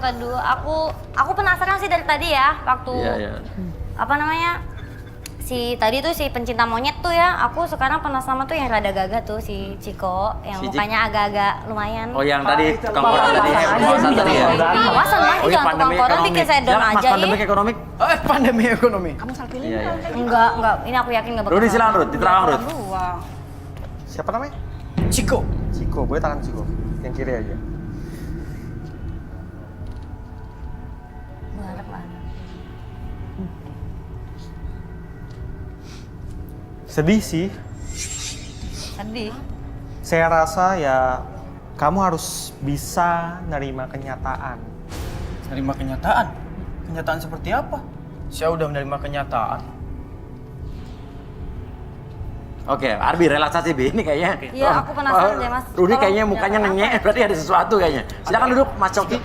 Waduh, aku penasaran sih dari tadi ya, waktu apa namanya? Tadi tuh si pencinta monyet tuh ya, aku sekarang penasaran tuh yang rada gagah tuh si Ciko, yang mukanya agak-agak lumayan. Oh yang tadi tukang koran tadi, pengawasan tadi ya? Pengawasan lah, jangan tukang koran bikin saya down aja pandemi ekonomi. Pandemi ekonomi. Kamu salah pilih Enggak, ini aku yakin nggak bakal. Rudi silakan Rud, diterang Rud. Siapa namanya? Ciko. Ciko, gue tangan Ciko. Yang kiri aja. Sedih sih. Sedih. Saya rasa ya kamu harus bisa nerima kenyataan. Menerima kenyataan? Kenyataan seperti apa? Saya udah menerima kenyataan. Oke, Arbi relaksasi Bi, ini kayaknya. Iya, aku penasaran deh Mas. Rudi kayaknya mukanya ngenyek, berarti ada sesuatu kayaknya. Silakan duduk Mas Coki.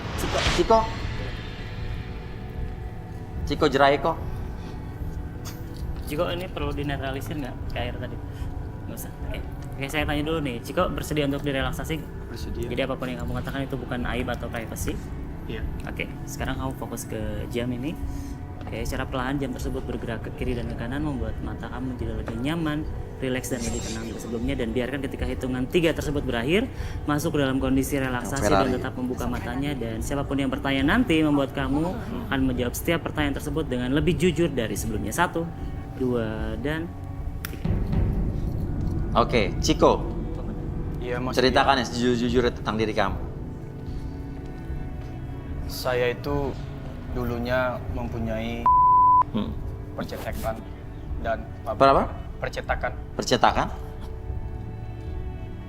Ciko Jeraiko. Ciko ini perlu dinetralisir nggak kayak air tadi? Nggak usah. Oke, saya tanya dulu nih. Ciko bersedia untuk direlaksasi? Bersedia. Jadi apapun yang kamu katakan itu bukan aib atau privacy? Iya. Oke, sekarang kamu fokus ke jam ini. Oke, secara perlahan jam tersebut bergerak ke kiri dan ke kanan membuat mata kamu menjadi lebih nyaman, rileks dan lebih tenang dari sebelumnya. Dan biarkan ketika hitungan 3 tersebut berakhir, masuk ke dalam kondisi relaksasi dan tetap membuka matanya. Dan siapapun yang bertanya nanti membuat kamu akan menjawab setiap pertanyaan tersebut dengan lebih jujur dari sebelumnya. 1, 2, dan 3. Oke, Ciko. Iya, Mas. Ceritakan yang sejujur-jujurnya tentang diri kamu. Saya itu dulunya mempunyai percetakan dan Apa? Percetakan?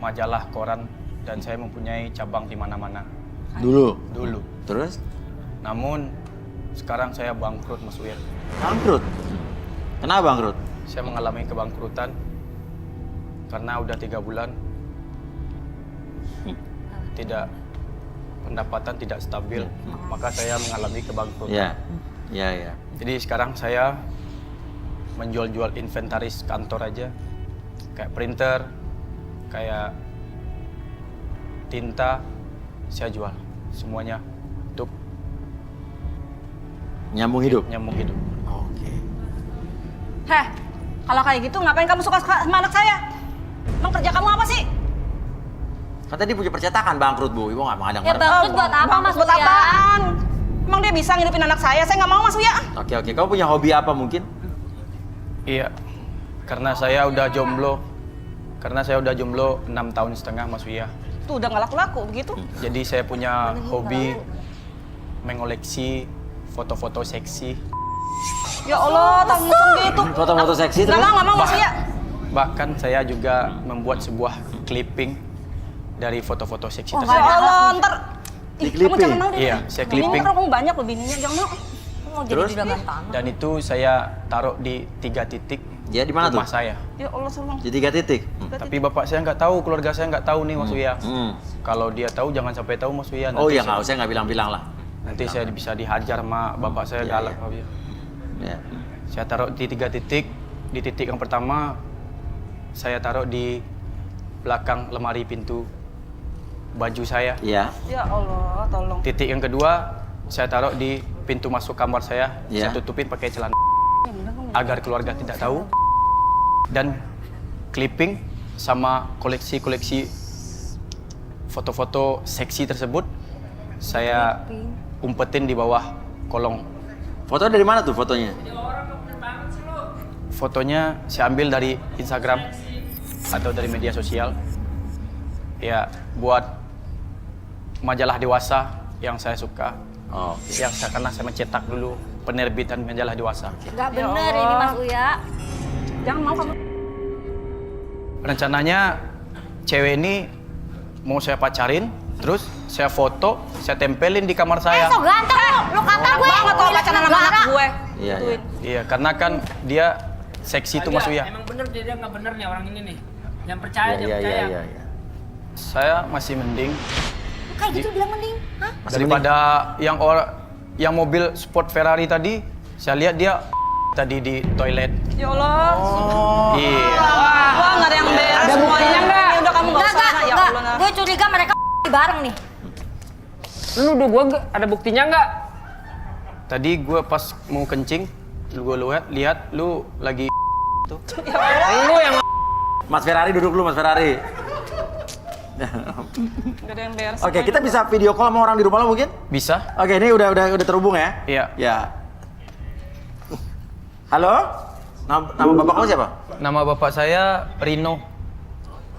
majalah koran dan saya mempunyai cabang di mana-mana Dulu. Terus? Namun sekarang saya bangkrut, Mas Uyat. Bangkrut? Kenapa bangkrut? Saya mengalami kebangkrutan karena udah 3 bulan pendapatan tidak stabil, maka saya mengalami kebangkrutan. Iya. Jadi sekarang saya menjual-jual inventaris kantor aja, kayak printer, kayak tinta, saya jual semuanya untuk Nyambung hidup? nyambung hidup. Oke. Heh, kalau kayak gitu ngapain kamu suka sama anak saya? Emang kerja kamu apa sih? Kan tadi punya percetakan bangkrut Bu, Ibu nggak mengadang. Ya bangkrut buat apa Mas Buat Uya? apaan? Emang dia bisa ngidupin anak saya nggak mau Mas Uya. Oke. Kamu punya hobi apa mungkin? Iya, karena saya udah jomblo. 6 tahun setengah, Mas Wia. Tuh udah nggak laku-laku begitu. Jadi saya punya hobi mengoleksi foto-foto seksi. Ya Allah, tak musuh gitu. Foto-foto seksi terus? Nggak mau Mas Uya. Bahkan saya juga membuat sebuah clipping dari foto-foto seksi Ya tersebut. Allah, ntar. Ih, Di-clipping? kamu jangan mau deh. Iya, saya clipping. Kamu banyak loh bininya, jangan mau. Mau jadi juragan tanah. Dan itu saya taruh di 3 titik Ya di mana tuh? rumah saya. Ya Allah, tolong. Di 3 titik. Tapi bapak saya nggak tahu, keluarga saya nggak tahu nih, Mas Wia. Hmm. Kalau dia tahu jangan sampai tahu, Mas Wia. Oh ya nggak usah, nggak bilang-bilang lah. Nanti saya bisa dihajar sama bapak saya, Iya, galak. iya. Pak Wia. Ya. Saya taruh di 3 titik. Di titik yang pertama, saya taruh di belakang lemari pintu baju saya. Iya. Ya Allah, tolong. Titik yang kedua, saya taruh di pintu masuk kamar saya. Iya. Saya tutupin pakai celana agar keluarga tidak tahu. Dan clipping sama koleksi-koleksi foto-foto seksi tersebut saya umpetin di bawah kolong. Foto dari mana tuh fotonya? Fotonya saya ambil dari Instagram atau dari media sosial. Ya, buat majalah dewasa yang saya suka. Oh. Karena saya mencetak dulu penerbitan majalah dewasa. Nggak bener ini Mas Uya. Jangan mau kamu. Rencananya cewek ini mau saya pacarin, terus saya foto, saya tempelin di kamar saya. So ganteng lu kata gue. Banget kalau pacaran sama anak gue. Iya. Iya, karena kan dia seksi tuh Mas Uya. Emang bener dia nggak bener nih orang ini nih. Yang percaya dia percaya. Iya. Saya masih mending Kayak gitu bilang mending. Hah? daripada yang mobil sport Ferrari tadi. Saya lihat dia tadi di toilet. Ya Allah. Iya. Wah, nggak ada yang beres. Ada buktinya nggak? Udah kamu nggak usah. Ya Allah. Gue curiga mereka bareng nih. Lu nuduh gua ada buktinya nggak? Tadi gue pas mau kencing, gue lihat lu lagi tuh. Lu yang Mas Ferrari duduk dulu, Mas Ferrari. Gak ada yang beres. Oke, kita bisa video call sama orang di rumah lo mungkin? Bisa? Oke, ini udah terhubung ya? Iya. Ya. Halo? Nama bapak kamu siapa? Nama bapak saya Rino.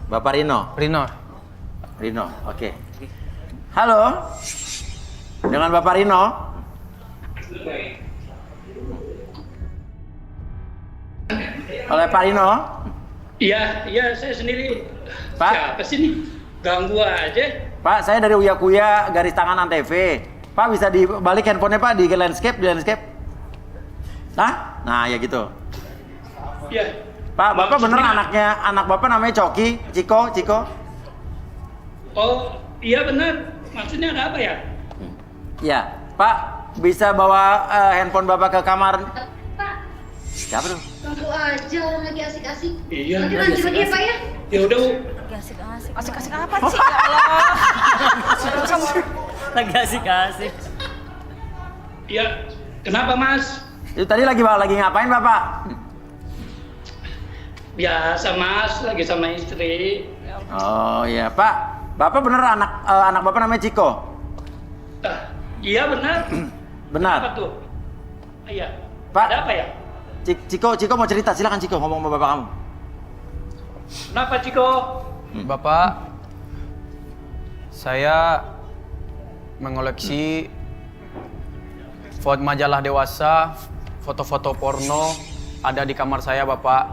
Bapak Rino. Rino. Oke. Halo? Dengan Bapak Rino? Oleh Pak Rino? Iya, saya sendiri. Pak? Siapa sih nih? Ganggu aja. Pak, saya dari Uya Kuya, garis tangan Antv. Pak, bisa dibalik handphonenya Pak, di landscape, Nah, ya gitu. Iya. Pak, Bapak bener anak Bapak namanya Coki, Ciko? Oh, iya benar. Maksudnya ada apa ya? Ya, Pak, bisa bawa handphone Bapak ke kamar. Siapa tuh? Ganggu aja orang lagi asik-asik. Iya, Lagi lanjut lagi ya Pak ya? Ya udah, Bu. Asik-asik apa sih? Ya Allah. Lagi asik-asik. Iya. Kenapa, Mas? Itu tadi lagi ngapain Bapak? Biasa, Mas. Lagi sama istri. Oh iya, Pak. Bapak bener anak Bapak namanya Ciko? Iya benar. Benar. Apa tuh? Iya. Pak. Ada apa ya? Ciko mau cerita, silakan Ciko ngomong sama Bapak kamu. Kenapa, Ciko? Bapak, saya mengoleksi majalah dewasa, foto-foto porno ada di kamar saya, Bapak.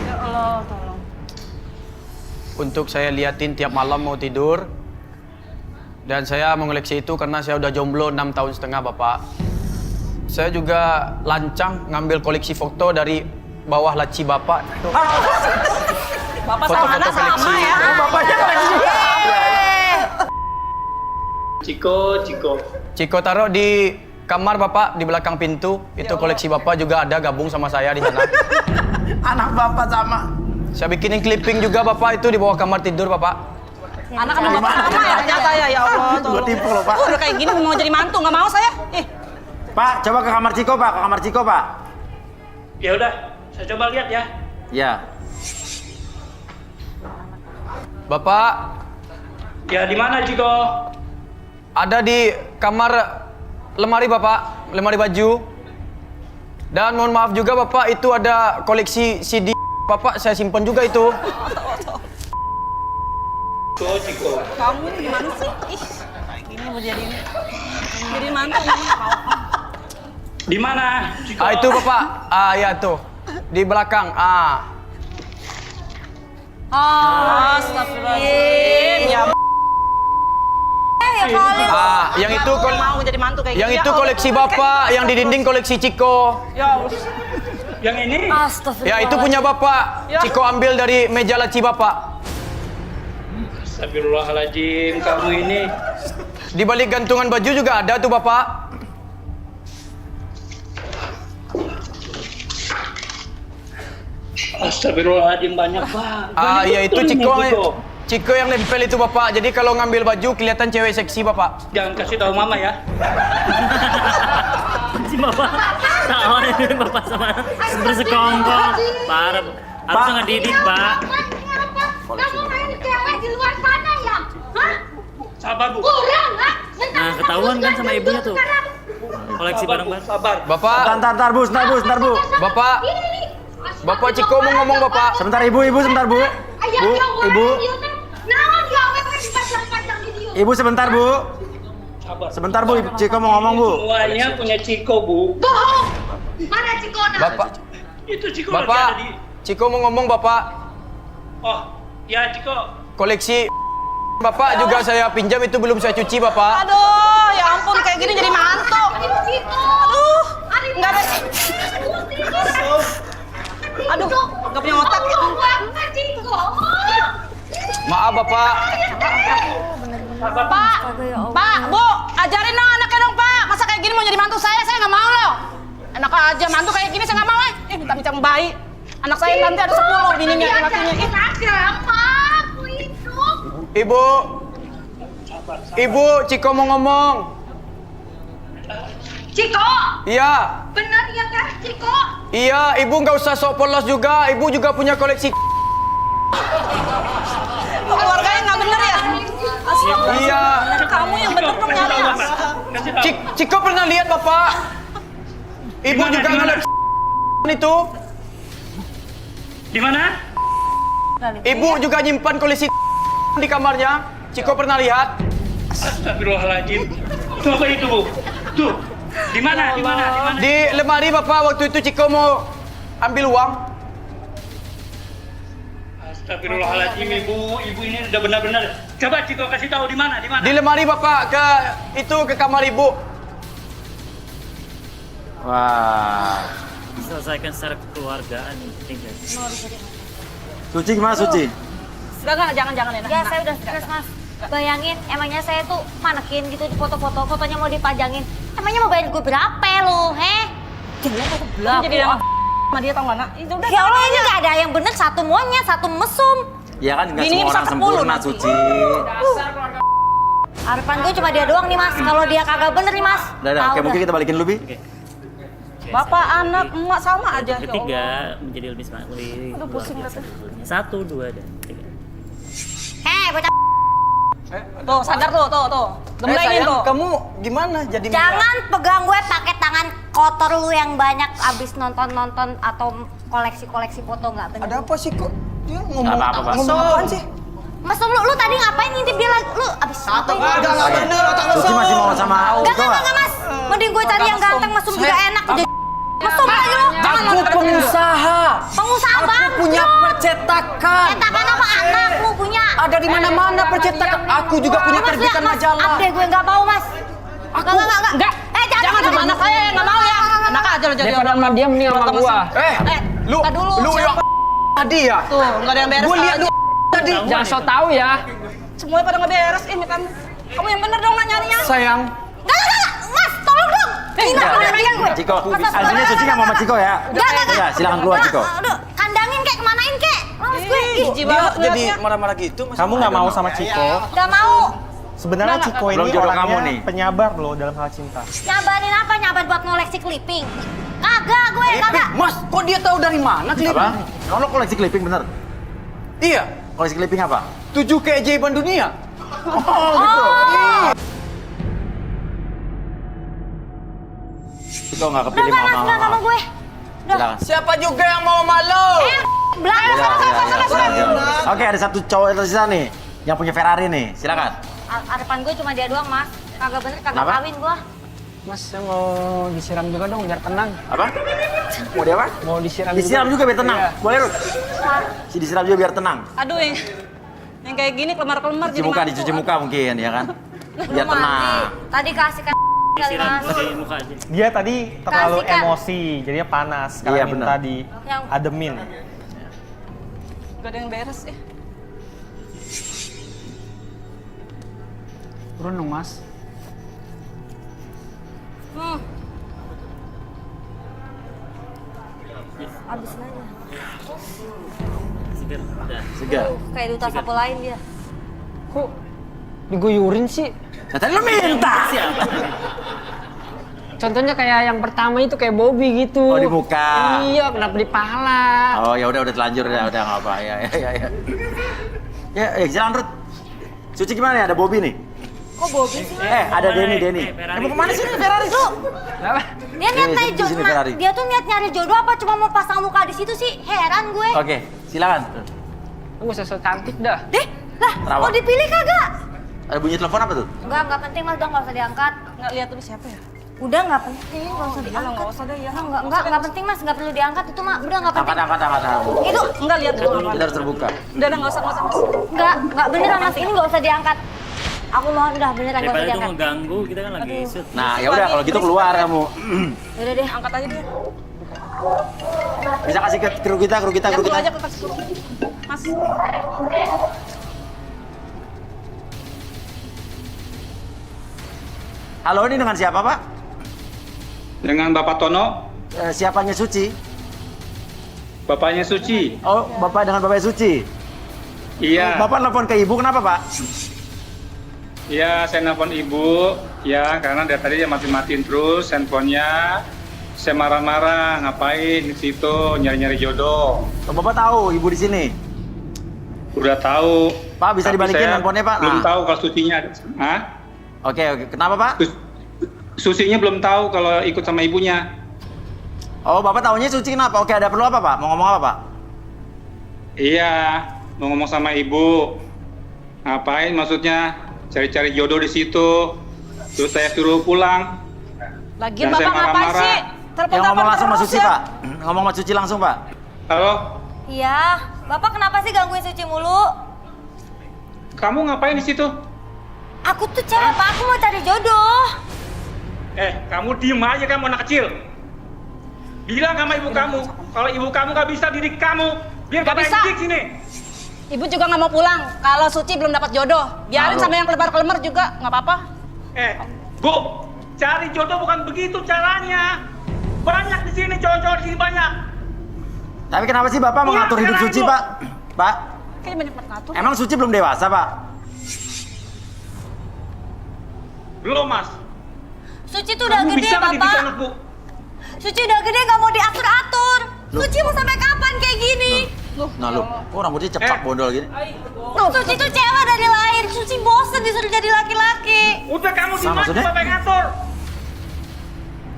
Ya Allah, tolong. Untuk saya liatin tiap malam mau tidur. Dan saya mengoleksi itu karena saya udah jomblo 6 tahun setengah, Bapak. Saya juga lancang ngambil koleksi foto dari bawah laci Bapak. Bapak Foto-foto sama anak sama koleksi. ya. Bapaknya lagi juga. Ciko. Ciko taruh di kamar Bapak di belakang pintu. Itu koleksi Bapak juga ada gabung sama saya di sana. Anak Bapak sama. Saya bikinin clipping juga Bapak itu di bawah kamar tidur Bapak. Anak sama bapak sama ya ternyata ya Allah. Gua tipu loh, Pak. Udah kayak gini mau jadi mantu, nggak mau saya. Pak, coba ke kamar Ciko, Pak. Ya udah, saya coba lihat ya. Ya. Bapak, Ya di mana, Ciko? ada di kamar lemari Bapak, lemari baju. Dan mohon maaf juga Bapak, itu ada koleksi CD Bapak, saya simpan juga itu. Ciko. Kamu gimana sih? Ih, kayak gini mau jadi mantu nih. Di mana, Ciko? Itu Bapak, ya tuh di belakang. Astagfirullahaladzim. Ya Yang itu mau jadi mantu kayak yang gini. itu koleksi Bapak, yang di dinding koleksi Ciko. Ya Allah. Yang ini? Ya itu punya Bapak. Ciko ambil dari meja laci Bapak. Astagfirullahaladzim, kamu ini. Di balik gantungan baju juga ada tuh Bapak. Astagfirullahaladzim, banyak Pak. Ya itu Betul ini, Ciko. Ciko yang nempel itu Bapak. Jadi kalau ngambil baju kelihatan cewek seksi Bapak. Jangan kasih tahu Mama ya. Si bapak tahu ini bapak sama anak bersekongkol. Parah. Harusnya ngedidik Pak. Kamu main cewek di luar sana ya? Hah? Sabar, Bu. Kurang, ha? Nah, ketahuan kan sama ibunya tuh. Koleksi Sabar, Bu. barang-barang. Sabar. Bapak, Ntar Bu. Bapak, Bapak Ciko mau ngomong Bapak. Sebentar Ibu, sebentar Bu. Ibu. Ibu sebentar Bu. Sabar. Sebentar Bu, Ciko mau ngomong Bu. Semuanya punya Ciko, Bu. Bohong! Mana Cikona? Bapak, Itu Ciko lagi ada Bapak, di... Ciko mau ngomong Bapak. Oh, ya Ciko. Koleksi Bapak juga saya pinjam itu belum saya cuci Bapak. Aduh, ya ampun kayak gini jadi mantu. Aduh, nggak ada. Aduh, nggak punya otak ya. Maaf Bapak. Pak, Bu, ajarin dong anaknya dong Pak. Masa kayak gini mau jadi mantu saya nggak mau loh. Enak aja mantu kayak gini saya nggak mau minta bayi. Anak saya nanti ada 10 bininya lakinya. Agama, aku hidup. Ibu, sabar. Ibu, Ciko mau ngomong. Ciko, Iya. benar ya kan Ciko? Iya, ibu nggak usah sok polos juga. Ibu juga punya koleksi. Keluarganya nggak bener ya? Iya. Kamu yang bener dong nyari ya. Kasih tahu. Ciko pernah lihat Bapak. Ibu Dimana, juga dimana? ngeliat itu. Di mana? Ibu juga nyimpan koleksi di kamarnya. Ciko pernah lihat. Astagfirullahaladzim. Tuh apa itu, Bu? Tuh. Di mana? Di mana? Di mana? Di lemari Bapak waktu itu Ciko mau ambil uang. Astagfirullahaladzim, Ibu. Ibu ini udah benar-benar. Coba Ciko kasih tahu di mana? Di mana? Di lemari Bapak ke kamar Ibu. Wah. Diselesaikan secara kekeluargaan. Tinggal. Suci gimana Suci? Enggak, jangan enak. Ya saya udah stres mas. Bayangin, emangnya saya tuh manekin gitu di foto-foto, fotonya mau dipajangin. Emangnya mau bayar gue berapa lo, heh? Jangan aku belak. Jadi yang sama dia tau nggak nak? Itu udah. Ya Allah ini gak ada yang bener, satu monyet, satu mesum. Ya kan nggak Bininya semua bisa orang 10 sempurna nanti. Suci. Harapan gue cuma dia doang nih mas, kalau dia kagak bener nih mas. Udah, tahu oke mungkin dah. kita balikin dulu, Bi. Bapak, anak, emak sama aja. Ya Ketiga Allah. menjadi lebih semangat. Aduh, pusing liatnya. 1, 2, dan 3. Heh bocah, Tuh, sadar tuh. Gemblengin tuh. Kamu gimana jadi jangan pegang gue pakai tangan kotor lu yang banyak abis nonton atau koleksi foto nggak bener. Ada apa sih kok? Dia ngomong Nggak apa-apa, Pak. ngomong apaan sih? Mas lu tadi ngapain ngintip dia lagi? Lu abis ngapain? Nggak bener, otak Suci masih mau sama Ciko nggak? Enggak mas, mending gue cari yang ganteng, mesum juga enak. Jadi mesum aja lu. Aku pengusaha. Pengusaha bang. Punya percetakan. Cetakan apa anak lu punya? Ada di mana-mana percetakan. Aku juga punya Mas, terbitan mas, majalah. Update gue nggak mau mas. Enggak. Jangan sama anak saya nggak mau ya. Anak aja lo jadi Daripada orang. sama dia mending sama gua. Lu tar dulu, lu siapa? yang tadi ya? Tuh, nggak ada yang beres. Gue lihat aja. lu tadi. Jangan so tau ya. Semuanya pada nggak beres. Ini kan. Kamu yang bener dong nak nyarinya. Sayang. Enggak, mas, tolong dong. Ini Udah, udah pegang gue. Ciko, Masa aslinya Suci nggak mau sama Ciko ya? Enggak. Ya, silakan keluar Ciko. Aduh, kandangin kek, kemanain kek? Males gue. Ih, Jijik Dia banget jadi ngeliatnya. marah-marah gitu. Mas. Kamu nggak mau sama Ciko? Nggak mau. Sebenarnya Ciko Belum ini jodoh orangnya kamu nih. penyabar loh dalam hal cinta. Nyabarin apa? Nyabar buat ngoleksi clipping. Kagak gue, kagak. Mas, kok dia tahu dari mana klip? Apa? Kalau koleksi clipping bener? Iya, Koleksi clipping apa? 7 keajaiban dunia. Oh gitu. Ciko nggak kepilih Enggak, mas, enggak sama gue. Udah. Silakan. Siapa juga yang mau malu? Belakang Ya. Oke, ada satu cowok yang tersisa nih, yang punya Ferrari nih. Silakan. Harapan gue cuma dia doang, mas. Kagak bener, kagak Kenapa? kawin gue. Mas, saya mau disiram juga dong biar tenang. Apa? Mau dia apa? Mau disiram, Disiram juga biar tenang. Iya. Boleh, Rut? Si disiram juga biar tenang. Aduh, yang kayak gini kelemar-kelemar Cuci muka, dicuci muka mungkin, ya kan? Biar Belum tenang. mandi. Tadi kasihkan kali Siram mas. pakai muka aja. Dia tadi terlalu Kasihkan. emosi, jadinya panas. Iya, Sekarang bener. minta di Yang- ademin. Gak ada yang beres Turun dong, Mas. Habisin aja. Segar. Udah. Segar. Kayak duta sapu lain dia. Kok diguyurin sih? Nah, tadi lu minta. Siapa? Contohnya kayak yang pertama itu kayak Bobby gitu. Oh, di muka. Iya, kenapa di pahala? Oh, ya udah terlanjur ya, udah nggak apa. Ya. Ya, jalan Rut. Suci gimana nih? Ada Bobby nih. Kok Bobby sih? Ada Denny. Ferrari. Mau kemana sih nih Ferrari? Lu? Kenapa? Dia niat Sini, nyari di sini, jodoh. Ferrari. Dia tuh niat nyari jodoh apa cuma mau pasang muka di situ sih? Heran gue. Oke, silakan. Lu gak usah cantik dah. Deh, lah Kenapa? mau dipilih kagak? Ada bunyi telepon apa tuh? Enggak penting mas, udah nggak usah diangkat. Nggak lihat dulu siapa ya? Udah nggak penting, nggak usah diangkat. Nggak usah deh ya. Nggak penting mas, nggak perlu diangkat itu mah. Udah nggak penting. Angkat. Itu Enggak lihat dulu. Kita harus terbuka. Udah nggak usah mas. nggak beneran mas, ini nggak usah diangkat. Aku mohon udah beneran nggak usah Daripada itu diangkat. mengganggu, kita kan lagi shoot. Nah, ya udah kalau gitu keluar kamu. Udah deh. Angkat aja dia. Bisa kasih ke kru kita. Yang dulu aja ke kasih. Mas. Halo, ini dengan siapa, Pak? Dengan Bapak Tono, Siapanya Suci? bapaknya Suci. Oh, Bapak dengan Bapak Suci. Iya. Bapak telepon ke Ibu kenapa, Pak? Ya, saya nelfon ibu, ya, karena dari tadi dia mati-matiin terus handphonenya. Saya marah-marah, ngapain di situ, nyari-nyari jodoh. Oh, Bapak tahu ibu di sini? Udah tahu. Pak, bisa tapi dibalikin saya handphonenya, Pak? Belum Nah. tahu kalau Sucinya ada. Hah? Oke. Kenapa, Pak? Susinya belum tahu kalau ikut sama ibunya. Oh, Bapak tahunya Suci kenapa? Oke, ada perlu apa, Pak? Mau ngomong apa, Pak? Iya, mau ngomong sama ibu. Ngapain maksudnya? Cari-cari jodoh di situ. Terus saya suruh pulang. Lagian Dan saya Bapak ngapain marah-marah. sih? Yang ngomong langsung sama terus Suci, ya? Pak. Ngomong sama Suci langsung, Pak. Halo, Iya, Bapak kenapa sih gangguin Suci mulu? kamu ngapain di situ? Aku tuh cewek, Pak. Aku mau cari jodoh. Kamu diem aja, kamu anak kecil. Bilang sama ibu kamu, kalau ibu kamu nggak bisa didik kamu, biar Nggak bapak bisa. yang didik sini. Ibu juga nggak mau pulang kalau Suci belum dapat jodoh. Biarin Halo. sama yang kelebar-kelebar juga nggak apa-apa. Bu, cari jodoh bukan begitu caranya. Banyak di sini, cowok-cowok di sini banyak. Tapi kenapa sih Bapak Iya, mengatur hidup sekarang, Suci, Bu. Pak? Pak, Kayaknya banyak banget ngatur. emang Suci belum dewasa, Pak? Belum, Mas. Suci tuh udah Kamu gede, bisa nggak didik Bapak. anak, Bu? Suci udah gede, nggak mau diatur-atur. Suci mau sampai kapan kayak gini? Nah, lu, kok rambutnya cepak bondol gini? Suci tuh cewek dari lahir. Suci bosen disuruh jadi laki-laki. Udah kamu di Sama, mana, maksudnya? bapak yang ngatur.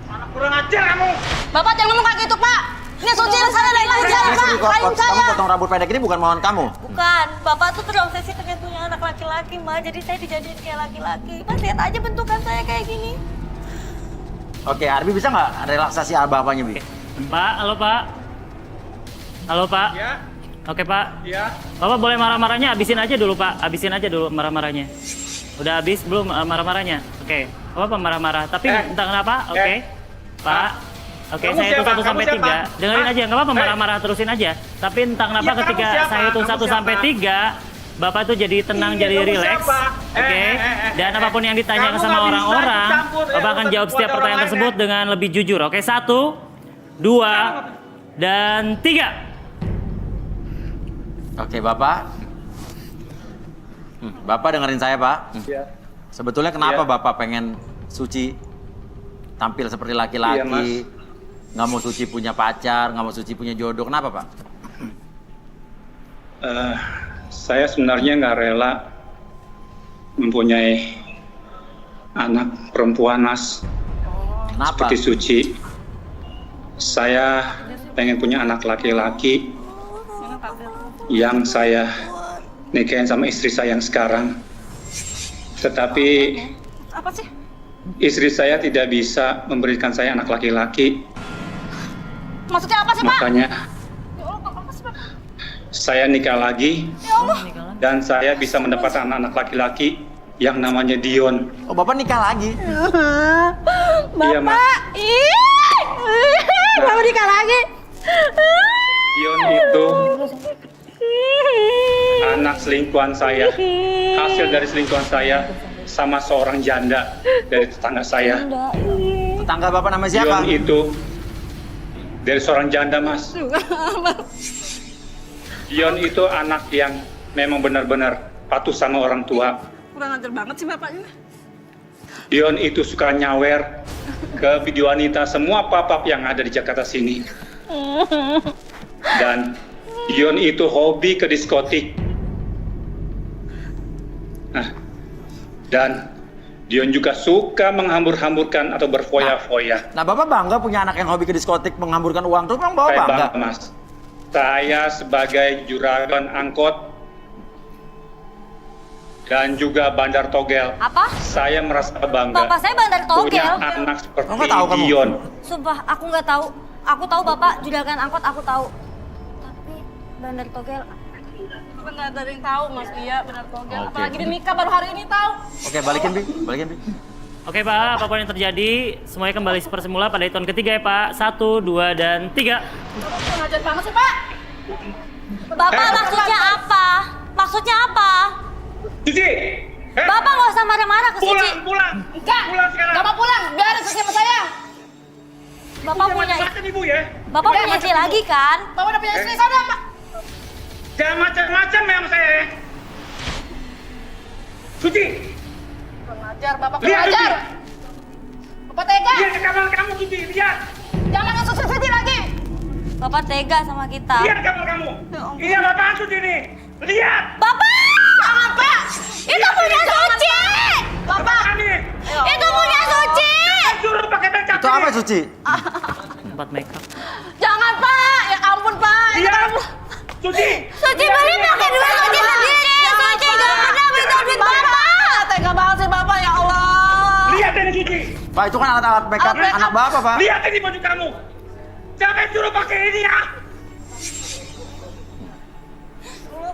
Anak kurang ajar kamu. Bapak jangan ngomong kayak gitu, Pak. Ini Suci saya dari lahir jalan, Pak. Kain Kamu saya. potong rambut pendek ini bukan mauan kamu? Bukan, Bapak tuh terobsesi pengen punya anak laki-laki, Mbak. Jadi saya dijadiin kayak laki-laki. Mas lihat aja bentukan saya kayak gini. Oke, Arbi bisa nggak relaksasi bapaknya, Bi? Pak, halo Pak. Halo Pak. Ya, Oke Pak. ya. Bapak boleh marah-marahnya, habisin aja dulu Pak. Habisin aja dulu marah-marahnya. Udah habis belum marah-marahnya? Oke. Bapak marah-marah, tapi entah kenapa. Oke. Pak. Oke, Kamu saya hitung siapa? 1 sampai Kamu 3. siapa? Dengerin Hah? aja, nggak apa-apa marah-marah terusin aja. Tapi entah kenapa Iya, kamu ketika siapa? saya hitung Kamu 1 sampai siapa? 3, Bapak tuh jadi tenang, Iya, jadi kamu rileks. siapa? Oke. Dan apapun yang ditanyakan Kamu sama nggak bisa orang-orang, ikut-campur, Bapak akan urusan jawab setiap keluarga pertanyaan orang tersebut lain, dengan lebih jujur. Oke, 1, 2, dan 3. Oke, Bapak. Bapak dengerin saya, Pak. Iya. Sebetulnya kenapa Iya. Bapak pengen Suci tampil seperti Iya, laki-laki? Nggak mau Suci punya pacar, nggak mau Suci punya jodoh. Kenapa, Pak? Saya sebenarnya nggak rela mempunyai anak perempuan, Mas. Kenapa? Seperti Suci. Saya pengen punya anak laki-laki yang saya nikahin sama istri saya yang sekarang. Tetapi Apa sih? istri saya tidak bisa memberikan saya anak laki-laki. Maksudnya apa sih, Pak? Makanya Ya Allah, apa sih, Pak? saya nikah lagi Ya Allah. dan saya bisa mendapatkan anak laki-laki yang namanya Dion. Oh, Bapak nikah lagi? Iya, Mas. Bapak nikah lagi. Dion itu anak selingkuhan saya, hasil dari selingkuhan saya sama seorang janda dari tetangga saya. Tetangga Bapak namanya siapa? Dion itu dari seorang janda, Mas. Dion itu anak yang memang benar-benar patuh sama orang tua. Kurang ajar banget sih bapaknya. Dion itu suka nyawer ke video wanita semua pap-pap yang ada di Jakarta sini. Dan Dion itu hobi ke diskotik. Nah, dan Dion juga suka menghambur-hamburkan atau berfoya-foya. Nah, Bapak bangga punya anak yang hobi ke diskotik menghamburkan uang terus, Bang? Bapak Saya bangga? bangga, Mas. Saya sebagai juragan angkot dan juga bandar togel. Apa? Saya merasa bangga. Bapak saya bandar togel. Punya anak seperti Oh, nggak tahu kamu? Dion. Sumpah, aku nggak tahu. Aku tahu Bapak juragan angkot, aku tahu. Tapi bandar togel. Tapi nggak ada yang tahu, Mas. Iya, benar togel. Oke. Apalagi di nikah baru hari ini tahu. Oke, balikin, Bi. Balikin, Bi. Oke Pak, apapun yang terjadi, semuanya kembali seperti semula pada hitungan ketiga ya Pak. 1, 2, dan 3. Kurang ajar banget sih, Pak. Bapak maksudnya apa? Maksudnya apa? Suci! Bapak nggak usah marah-marah ke Suci. Pulang! Enggak. Pulang sekarang! Nggak mau pulang. Biarin Suci sama saya. Bapak punya Macam-macam ibu ya! Bapak punya istri lagi kan? Bapak udah punya istri sana, Pak. Jangan macam-macam ya sama saya. Suci! Ajar, Bapak Lihat, ajar. Bapak tega. Lihat ke kamar kamu, Suci. Lihat. Jangan masuk Suci lagi. Bapak tega sama kita. Lihat kamar kamu. Ini apa apaan, Suci ini? Lihat. Bapak! Jangan, Pak. Itu punya Suci! Bapak. Ini. Itu punya Suci! Suruh pakai becak. Itu apa Suci? Tempat makeup. Jangan, Pak. Ya ampun, Pak. Itu Lihat. kan- Suci. Suci beli pakai duit Suci sendiri. Suci gak pernah minta duit Bapak. Tega banget sih Bapak, ya Allah. Lihat ini, Suci. Pak, itu kan alat-alat makeup Alat anak bapak, Pak. Lihat ini baju kamu. Siapa yang suruh pakai ini ya?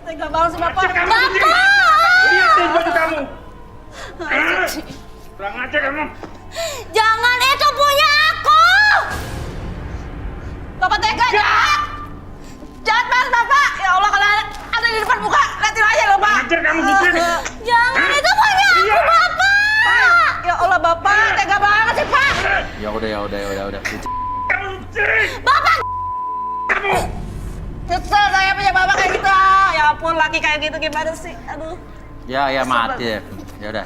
Tega banget sih Bapak. Cek kamu, Suci. Lihat ini baju kamu. Kurang aja kamu. Jangan, itu punya aku. Bapak tega, jahat. Jahat banget Bapak. Ya Allah, kalau ada di depan muka, liatin aja loh, Pak. Ajar kamu, Suci. Jangan, itu punya aku, Iya. Bapak. Ya Allah, Bapak. Tega banget sih, Pak. Ya udah. Suci. Kamu, Suci. Bapak. Kamu. Kesel saya punya Bapak kayak gitu. Ya ampun, laki kayak gitu gimana sih? Aduh. Ya mati ya. Ya udah.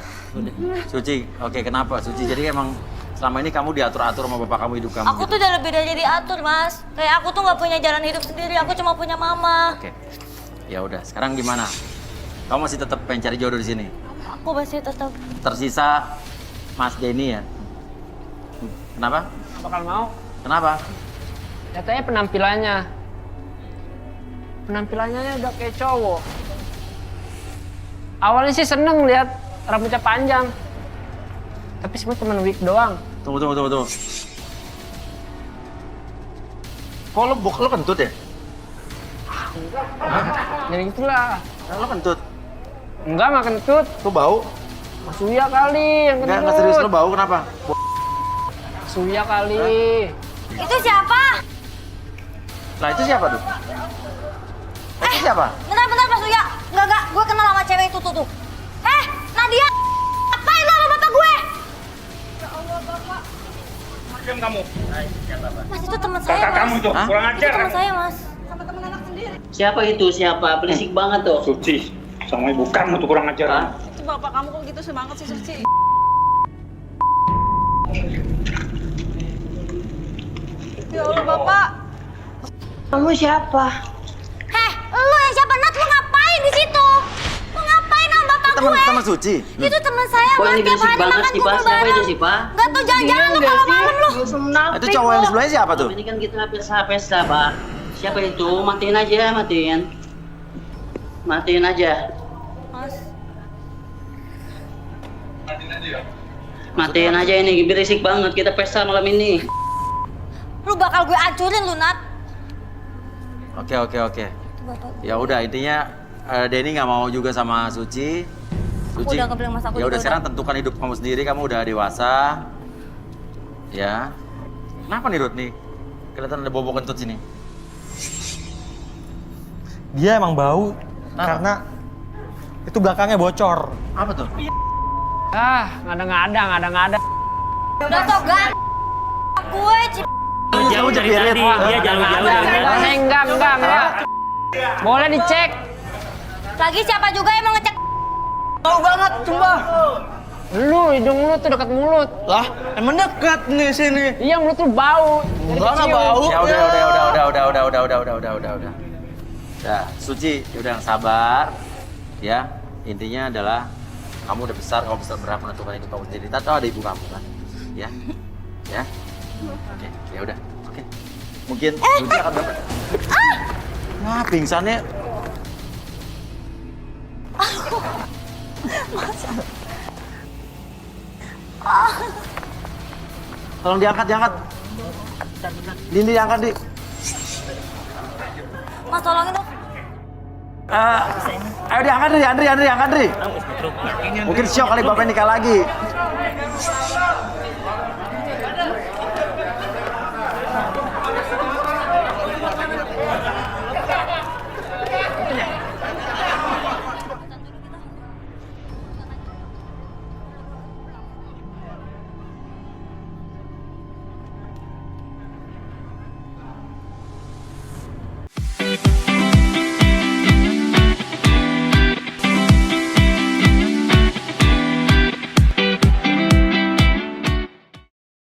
Suci, oke kenapa Suci? Jadi emang selama ini kamu diatur-atur sama bapak kamu hidup kamu. Aku gitu? tuh udah lebih dari diatur, Mas. Kayak aku tuh nggak punya jalan hidup sendiri. Aku cuma punya mama. Oke. Ya udah, sekarang gimana? Kamu masih tetap pengen cari jodoh di sini? Aku masih tetap. Tersisa Mas Denny ya. Kenapa? Bakal mau. Kenapa? Katanya penampilannya udah kayak cowok. Awalnya sih seneng lihat rambutnya panjang. Tapi semua cuma wig doang. Tunggu. Kok lo kentut ya? Jadi itulah. Lo kentut? Enggak mah kentut. Lo bau? Mas Uya kali yang kentut. Enggak serius, lo bau kenapa? Mas Uya kali. Itu siapa? Lah itu siapa tuh? Itu siapa? Bentar, Mas Uya. Enggak. Gue kenal sama cewek itu tuh. Nadia. Apain lo sama bapak gue? Diam kamu. Mas, itu teman saya, Kakak Mas. kamu itu. Hah? Kurang Itu ajar. teman saya, Mas. Siapa itu? Siapa? Berisik banget tuh. Suci. Sama ibu kamu tuh kurang ajar. Hah? Itu Bapak kamu kok gitu semangat sih, Suci. Ya Allah, Bapak. Kamu siapa? Lu yang siapa? Nat, lu ngapain di situ? Lu ngapain sama bapak gue? Teman Suci. Itu teman saya, Kok Mas. ini Tiap berisik hari banget makan sih, Pak? kumpul Siapa itu bareng. sih, Pak? Gak tau, jangan-jangan lu kalau malam lu. Itu cowok yang di sebelahnya siapa tuh? Ini kan kita pesta, Pak. Siapa itu? Matiin aja, matiin. Matiin aja. Mas. Matiin aja ini, berisik banget. Kita pesta malam ini. Lu bakal gue hancurin lu, Nat. Oke. Itu bapak. Ya udah intinya Denny nggak mau juga sama Suci. Aku udah ngebilang Mas, aku Ya juga udah sekarang tentukan hidup kamu sendiri. Kamu udah dewasa. Ya. Kenapa nih Ruth nih? Kelihatan ada bobok kentut sini. Dia emang bau karena itu belakangnya bocor. Apa tuh? Ngada-ngada. Udah tau gak? Gue Jauh dari tadi, dia jauh-jauh. Enggak. Boleh dicek. lagi siapa juga yang mau ngecek? Bau banget, sumpah. Lu, hidung lu tuh dekat mulut. Lah, emang dekat nih sini. Iya, mulut lu bau. Dari Enggak kecil. bau. Ya udah. Ya, Suci, udah yang sabar. Ya, intinya adalah kamu udah besar, kamu bisa berhak menentukan hidup kamu sendiri. Tahu ada ibu kamu kan? Ya. Oke, ya udah. Oke. Mungkin Suci akan dapat. Wah, pingsannya. Tolong diangkat. Dindi diangkat, Di. Mas tolongin dong. Ayo diangkat, Andri, angkat, Andri. Mungkin syok kali bapak nikah lagi.